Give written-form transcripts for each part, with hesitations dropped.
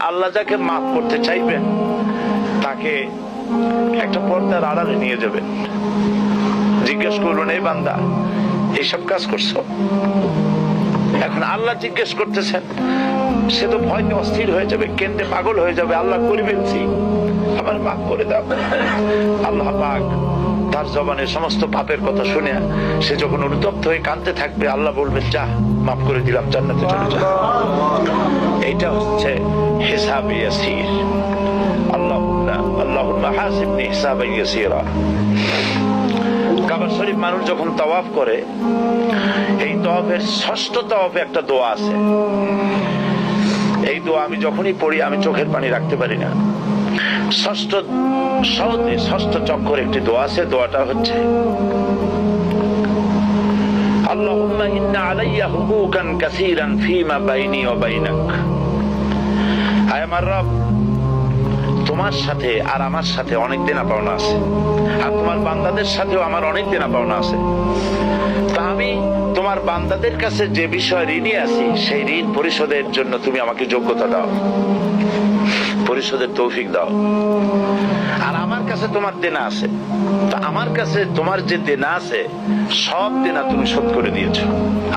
আল্লাহ যাকে মাফ করতে চাইবেন তাকে একটা পর্দার আড়ালে নিয়ে যাবেন, জিজ্ঞেস করবেন, এই বান্দা এইসব কাজ করছো? এখন আল্লাহ জিজ্ঞেস করতেছেন, সে তো ভয়তে অস্থির হয়ে যাবে, কেন্দ্রে পাগল হয়ে যাবে, আল্লাহ করিবেন আমার মাফ করে দাও। আল্লাহ পাক তার জবানে সমস্ত পাপের কথা শুনে সে যখন অনুতপ্ত হয়ে কাঁদতে থাকবে, আল্লাহ বলবেন, যা মাফ করে দিলাম, জান্নাতে চলে যা। এইটা হচ্ছে হিসাব ইয়াসির। আল্লাহুম্মা হাসিবনি হিসাবান ইয়াসিরা। কাবা শরীফ মানুষ যখন তাওয়াফ করে, এই তাওয়াফের ষষ্ঠ তাওয়াফে একটা দোয়া আছে। এই দোয়া আমি যখনই পড়ি আমি চোখের পানি রাখতে পারি না। ষষ্ঠ চক্কর একটি দোয়া আছে, দোয়াটা হচ্ছে, আল্লাহুম্মা ইন্না আলাইয়া হুকুকান কাসীরান ফীমা বাইনি ওয়া বাইনাক। আয় আমার রব, তোমার সাথে আর আমার সাথে অনেক দেনা পাওনা আছে, আর তোমার বান্দাদের সাথেও আমার অনেক দেনা পাওনা আছে। তা আমি তোমার বান্দাদের কাছে যে বিষয় ঋণী আছি, সেই ঋণ পরিশোধের জন্য তুমি আমাকে যোগ্যতা দাও, পরিশোধের তৌফিক দাও। আর আমার কাছে তোমার দেনা আছে, তা আমার কাছে তোমার যে দেনা আছে সব দেনা তুমি শোধ করে দিয়েছো।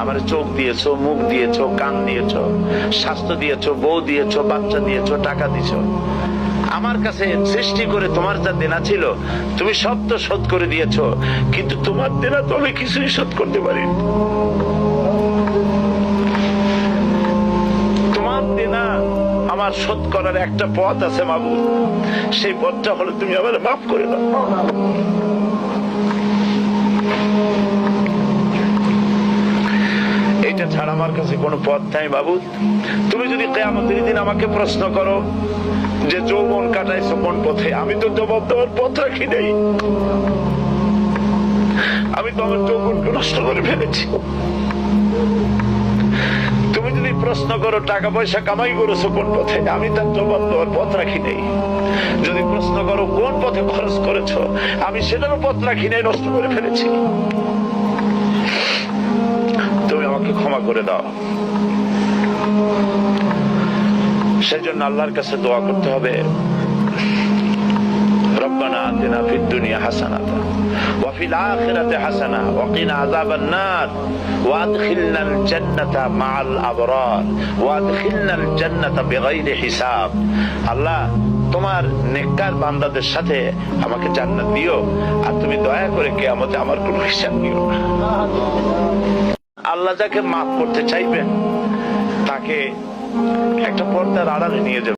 আমার চোখ দিয়েছো, মুখ দিয়েছো, কান দিয়েছো, স্বাস্থ্য দিয়েছো, বউ দিয়েছো, বাচ্চা দিয়েছো, টাকা দিয়েছো। আমার কাছে সৃষ্টি করে তোমার যা দেনা ছিল তুমি সব তো শোধ করে দিয়েছো, কিন্তু তোমার দেনা তো আমি কিছুই শোধ করতে পারিনি। তোমার দেনা আমার শোধ করার একটা পথ আছে মাবুদ, সেই পথটা হলো তুমি আমার মাফ করে দাও। এটা ছাড়া আমার কাছে কোনো পথ নাই মাবুদ। তুমি যদি কিয়ামতের দিন আমাকে প্রশ্ন করো যে যৌবন কাটাইছো কোন পথে, আমি তো জবাব দেওয়ার পথ রাখি নাই। আমি তো আমার যৌবনকে নষ্ট করে ফেলেছি। তুমি যদি প্রশ্ন করো টাকা পয়সা কামাই করেছো কোন পথে, আমি তার জবাব দেওয়ার পথ রাখি নাই। যদি প্রশ্ন করো কোন পথে খরচ করেছো, আমি সেটারও পথ রাখি নাই, নষ্ট করে ফেলেছি। তুমি আমাকে ক্ষমা করে দাও। সেই জন্য আল্লাহর কাছে দোয়া করতে হবে, রব্বানা আতিনা ফিদ দুনিয়া হাসানাতান ওয়া ফিল আখিরাতি হাসানাহ ওয়া কিনা আযাবান নার ওয়া আদখিলনাল জান্নাতা মাআল আবরার ওয়া আদখিলনাল জান্নাতা বিগাইরি হিসাব। আল্লাহ, তোমার নেককার বান্দাদের সাথে আমাকে জান্নাত দিও, আর তুমি দয়া করে কিয়ামতে আমার কোনো হিসাব নিও না। আল্লাহ যাকে মাফ করতে চাইবেন তাকে একটা পর্দার আড়ালে নিয়ে যাবেন।